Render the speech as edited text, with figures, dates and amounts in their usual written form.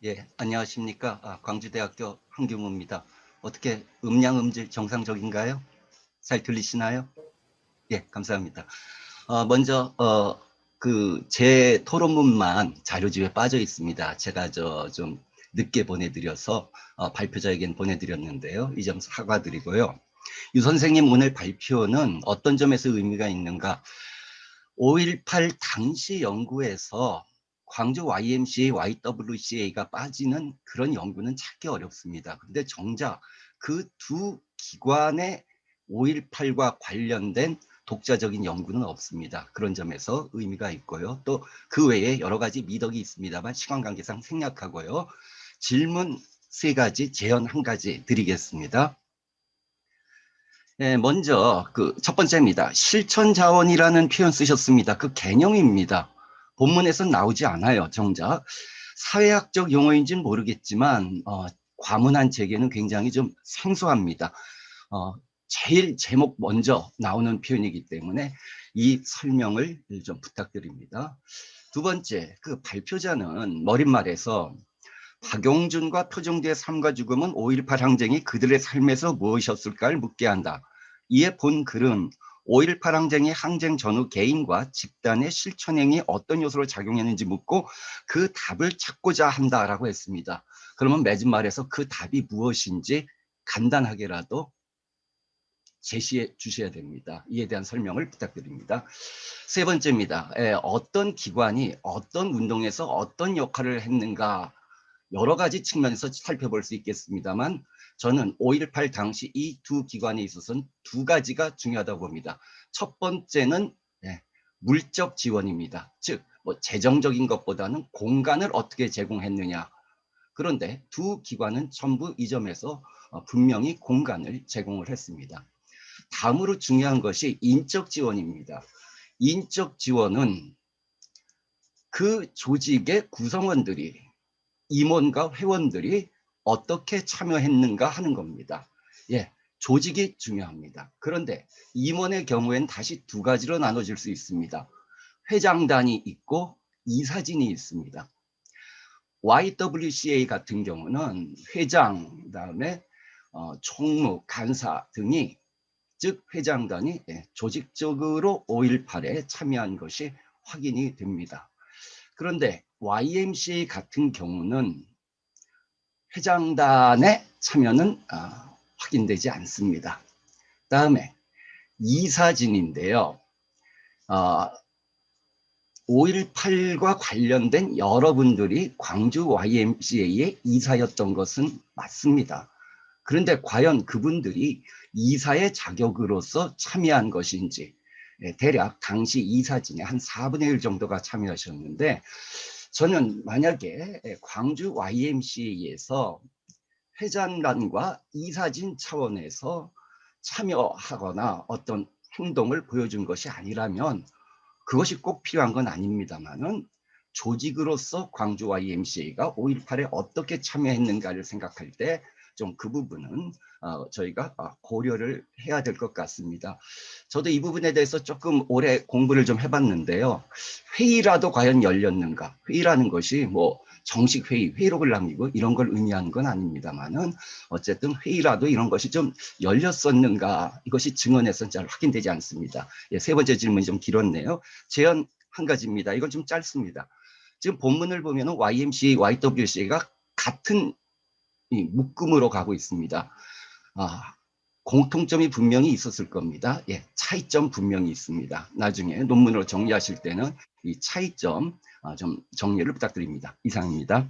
예, 안녕하십니까. 광주대학교 한규무입니다. 어떻게 음량 음질 정상적인가요? 잘 들리시나요? 예, 감사합니다. 먼저 제 토론문만 자료집에 빠져 있습니다. 제가 좀 늦게 보내드려서 발표자에겐 보내드렸는데요. 이 점 사과드리고요. 유 선생님 오늘 발표는 어떤 점에서 의미가 있는가? 5.18 당시 연구에서 광주 YMCA, YWCA가 빠지는 그런 연구는 찾기 어렵습니다. 근데 정작 그 두 기관의 5.18과 관련된 독자적인 연구는 없습니다. 그런 점에서 의미가 있고요. 또 그 외에 여러 가지 미덕이 있습니다만 시간 관계상 생략하고요. 질문 세 가지, 제언 한 가지 드리겠습니다. 네, 먼저 첫 번째입니다. 실천 자원이라는 표현 쓰셨습니다. 그 개념입니다. 본문에선 나오지 않아요. 정작 사회학적 용어인지는 모르겠지만 과문한 제게는 굉장히 좀 생소합니다. 제일 제목 먼저 나오는 표현이기 때문에 이 설명을 좀 부탁드립니다. 두 번째, 그 발표자는 머릿말에서 박용준과 표정대의 삶과 죽음은 5.18 항쟁이 그들의 삶에서 무엇이었을까를 묻게 한다. 이에 본 글은 5.18 항쟁이 항쟁 전후 개인과 집단의 실천행위 어떤 요소로 작용했는지 묻고 그 답을 찾고자 한다라고 했습니다. 그러면 맺은 말에서 그 답이 무엇인지 간단하게라도 제시해 주셔야 됩니다. 이에 대한 설명을 부탁드립니다. 세 번째입니다. 어떤 기관이 어떤 운동에서 어떤 역할을 했는가 여러 가지 측면에서 살펴볼 수 있겠습니다만 저는 5.18 당시 이 두 기관에 있어서는 두 가지가 중요하다고 봅니다. 첫 번째는 물적 지원입니다. 즉 재정적인 것보다는 공간을 어떻게 제공했느냐. 그런데 두 기관은 전부 이 점에서 분명히 공간을 제공을 했습니다. 다음으로 중요한 것이 인적 지원입니다. 인적 지원은 그 조직의 구성원들이 임원과 회원들이 어떻게 참여했는가 하는 겁니다. 예, 조직이 중요합니다. 그런데 임원의 경우에는 다시 두 가지로 나눠질 수 있습니다. 회장단이 있고 이사진이 있습니다. YWCA 같은 경우는 회장, 그다음에 총무, 간사 등이 즉 회장단이 조직적으로 5.18에 참여한 것이 확인이 됩니다. 그런데 YMCA 같은 경우는 회장단의 참여는 확인되지 않습니다. 다음에 이사진인데요. 5.18과 관련된 여러분들이 광주 YMCA의 이사였던 것은 맞습니다. 그런데 과연 그분들이 이사의 자격으로서 참여한 것인지 대략 당시 이사진의 한 4분의 1 정도가 참여하셨는데 저는 만약에 광주 YMCA에서 회장단과 이사진 차원에서 참여하거나 어떤 행동을 보여준 것이 아니라면 그것이 꼭 필요한 건 아닙니다만은 조직으로서 광주 YMCA가 5.18에 어떻게 참여했는가를 생각할 때 좀 그 부분은 저희가 고려를 해야 될 것 같습니다. 저도 이 부분에 대해서 조금 오래 공부를 좀 해봤는데요. 회의라도 과연 열렸는가? 회의라는 것이 뭐 정식 회의, 회의록을 남기고 이런 걸 의미하는 건 아닙니다만은 어쨌든 회의라도 이런 것이 좀 열렸었는가? 이것이 증언에서는 잘 확인되지 않습니다. 예, 세 번째 질문이 좀 길었네요. 제언 한 가지입니다. 이건 좀 짧습니다. 지금 본문을 보면 YMCA, YWCA가 같은 묶음으로 가고 있습니다. 공통점이 분명히 있었을 겁니다. 예, 차이점 분명히 있습니다. 나중에 논문으로 정리하실 때는 이 차이점 좀 정리를 부탁드립니다. 이상입니다.